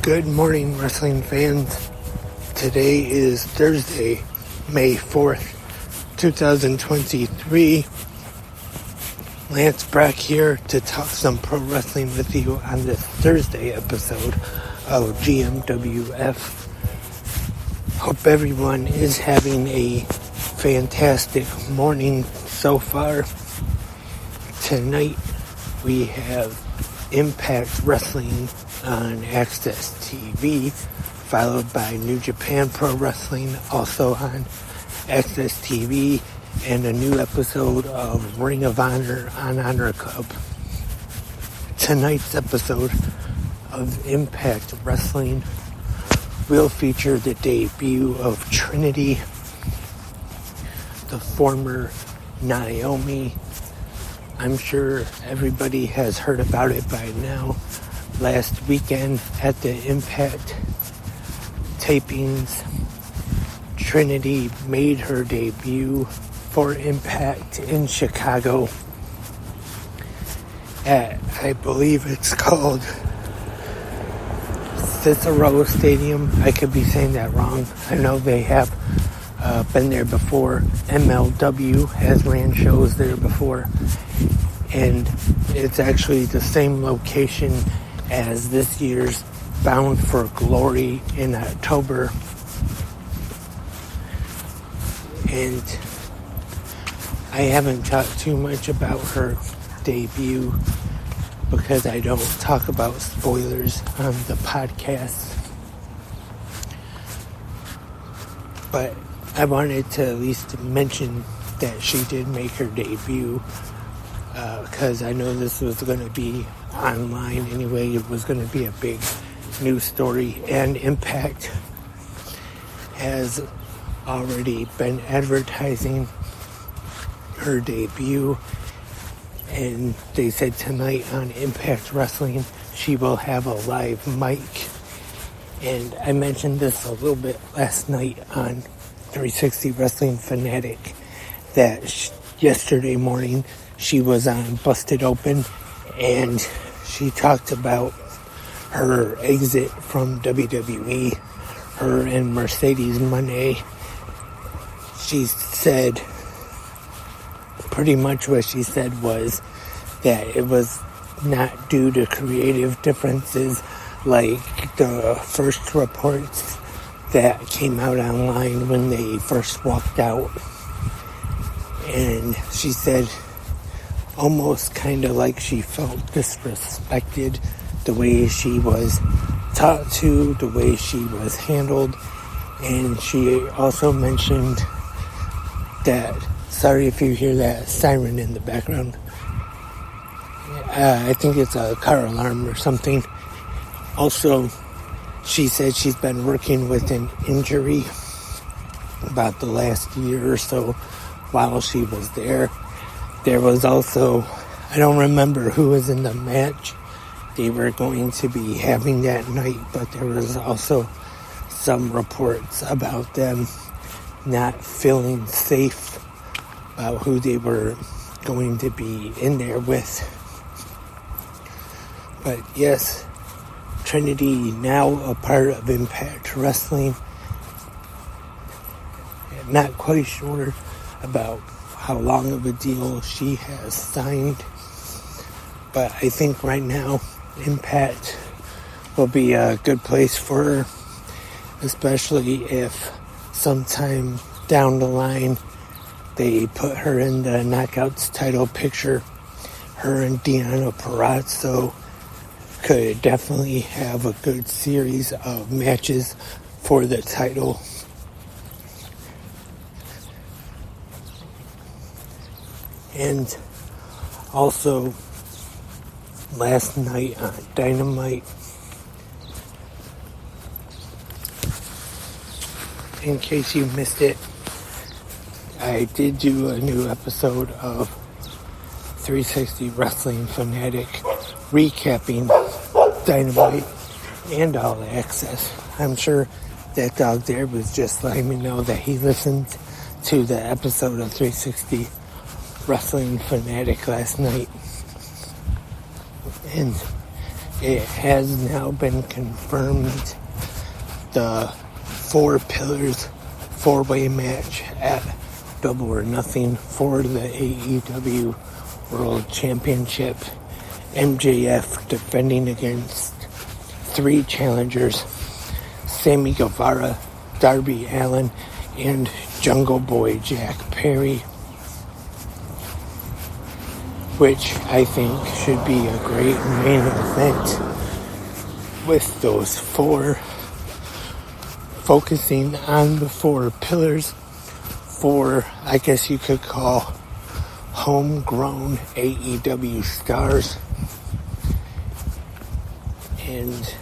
Good morning, wrestling fans. Today is Thursday, May 4th, 2023. Lance Brack here to talk some pro wrestling with you on this Thursday episode of GMWF. Hope everyone is having a fantastic morning so far. Tonight we have Impact Wrestling on Access TV, followed by New Japan Pro Wrestling, also on Access TV, and a new episode of Ring of Honor on Honor Club. Tonight's episode of Impact Wrestling will feature the debut of Trinity, the former Naomi. I'm sure everybody has heard about it by now. Last weekend at the Impact tapings, Trinity made her debut for Impact in Chicago at, I believe it's called Cicero Stadium. I could be saying that wrong. I know they have been there before. MLW has ran shows there before, and it's actually the same location as this year's Bound for Glory in October. And I haven't talked too much about her debut because I don't talk about spoilers on the podcast. But I wanted to at least mention that she did make her debut because I know this was going to be online anyway. It was going to be a big news story, and Impact has already been advertising her debut, and they said tonight on Impact Wrestling she will have a live mic. And I mentioned this a little bit last night on 360 Wrestling Fanatic that yesterday morning she was on Busted Open, and she talked about her exit from WWE, her and Mercedes Moné. She said, pretty much what she said was that it was not due to creative differences like the first reports that came out online when they first walked out. And she said almost kind of like she felt disrespected, the way she was talked to, the way she was handled. And she also mentioned that, sorry if you hear that siren in the background, I think it's a car alarm or something. Also, she said she's been working with an injury about the last year or so while she was there. There was also, I don't remember who was in the match they were going to be having that night, but there was also some reports about them not feeling safe about who they were going to be in there with. But yes, Trinity now a part of Impact Wrestling. I'm not quite sure about how long of a deal she has signed, but I think right now Impact will be a good place for her, especially if sometime down the line they put her in the Knockouts title picture. Her and Deonna Purrazzo could definitely have a good series of matches for the title. And also, last night on Dynamite, in case you missed it, I did do a new episode of 360 Wrestling Fanatic recapping Dynamite and All Access. I'm sure that dog there was just letting me know that he listened to the episode of 360 Wrestling Fanatic last night. And it has now been confirmed the Four Pillars 4-way match at Double or Nothing for the AEW World Championship. MJF defending against 3 challengers, Sammy Guevara, Darby Allin, and Jungle Boy Jack Perry, which I think should be a great main event with those 4, focusing on the 4 pillars, 4, I guess you could call homegrown AEW stars. And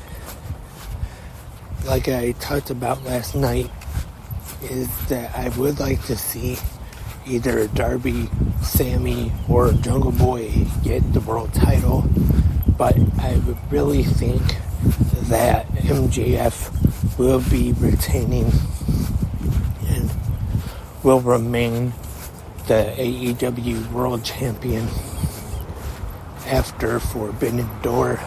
like I talked about last night, is that I would like to see either Darby, Sammy, or Jungle Boy get the world title, but I would really think that MJF will be retaining and will remain the AEW World Champion after Forbidden Door.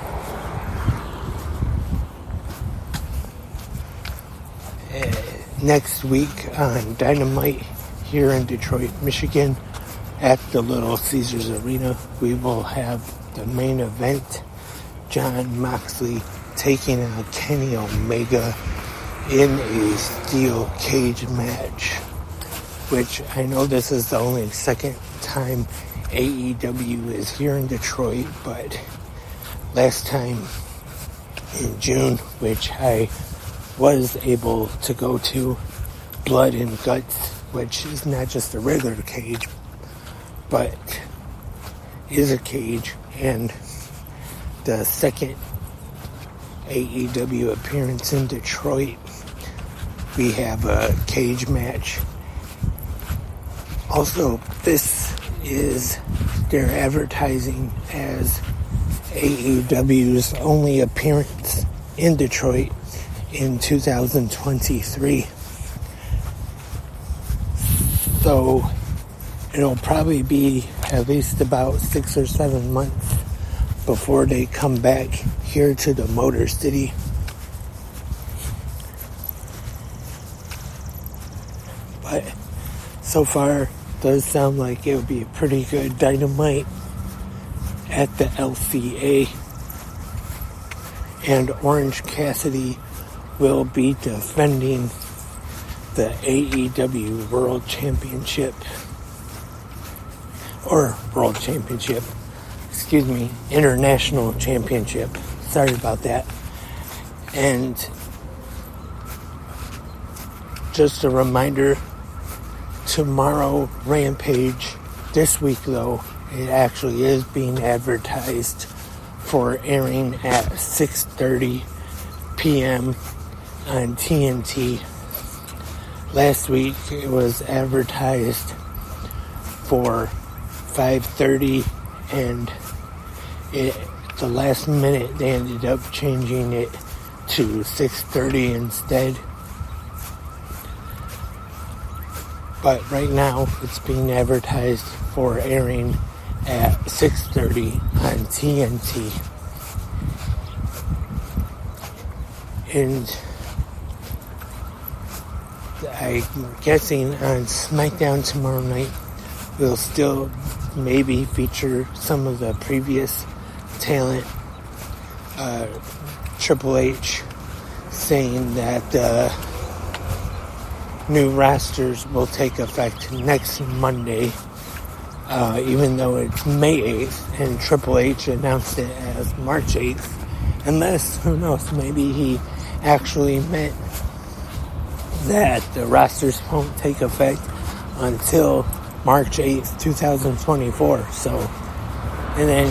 Next week on Dynamite here in Detroit, Michigan at the Little Caesars Arena, we will have the main event, Jon Moxley taking on Kenny Omega in a steel cage match, which I know this is the only second time AEW is here in Detroit, but last time in June, which I was able to go to, Blood and Guts, which is not just a regular cage, but is a cage, and the second AEW appearance in Detroit, we have a cage match. Also, this is their advertising as AEW's only appearance in Detroit in 2023. So it'll probably be at least about 6 or 7 months before they come back here to the Motor City. But so far, does sound like it would be a pretty good Dynamite at the LCA. And Orange Cassidy will be defending the AEW World Championship. Or World Championship. Excuse me, International Championship. Sorry about that. And just a reminder, tomorrow Rampage, this week though, it actually is being advertised for airing at 6:30 p.m. on TNT. Last week it was advertised for 5:30, and the last minute they ended up changing it to 6:30 instead. But right now it's being advertised for airing at 6:30 on TNT. And I'm guessing on SmackDown tomorrow night we'll still maybe feature some of the previous talent. Triple H saying that new rosters will take effect next Monday, even though it's May 8th, and Triple H announced it as March 8th. Unless, who knows, maybe he actually meant that the rosters won't take effect until March 8th, 2024. So, and then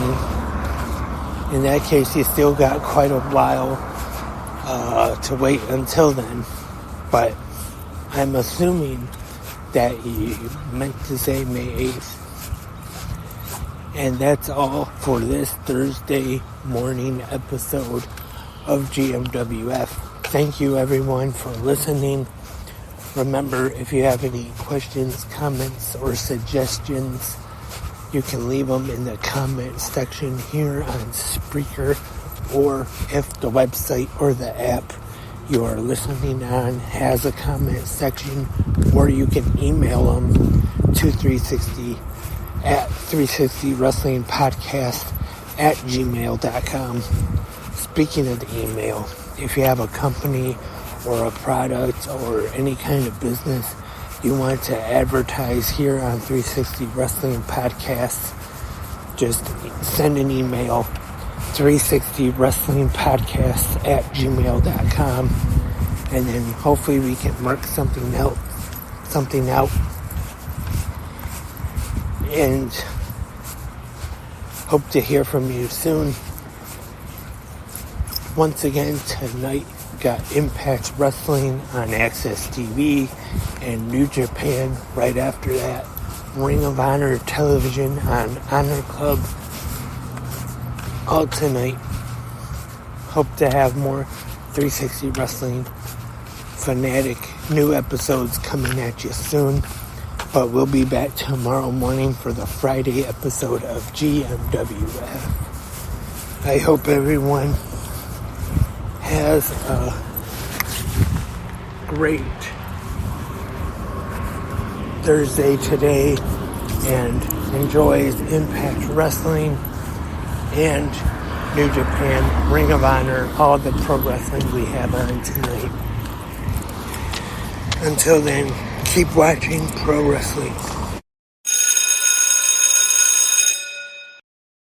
in that case, you still got quite a while to wait until then. But I'm assuming that he meant to say May 8th. And that's all for this Thursday morning episode of GMWF. Thank you everyone for listening. Remember, if you have any questions, comments, or suggestions, you can leave them in the comment section here on Spreaker or if the website or the app you are listening on has a comment section, or you can email them to 360 at 360 Wrestling Podcast at gmail.com. Speaking of the email, if you have a company or a product or any kind of business you want to advertise here on 360 Wrestling Podcast, just send an email, 360 Wrestling Podcast at gmail.com, and then hopefully we can work something out, and hope to hear from you soon. Once again, tonight got Impact Wrestling on Access TV and New Japan right after that. Ring of Honor Television on Honor Club all tonight. Hope to have more 360 Wrestling Fanatic new episodes coming at you soon. But we'll be back tomorrow morning for the Friday episode of GMWF. I hope everyone has a great Thursday today and enjoys Impact Wrestling and New Japan, Ring of Honor, all the pro wrestling we have on tonight. Until then, keep watching pro wrestling.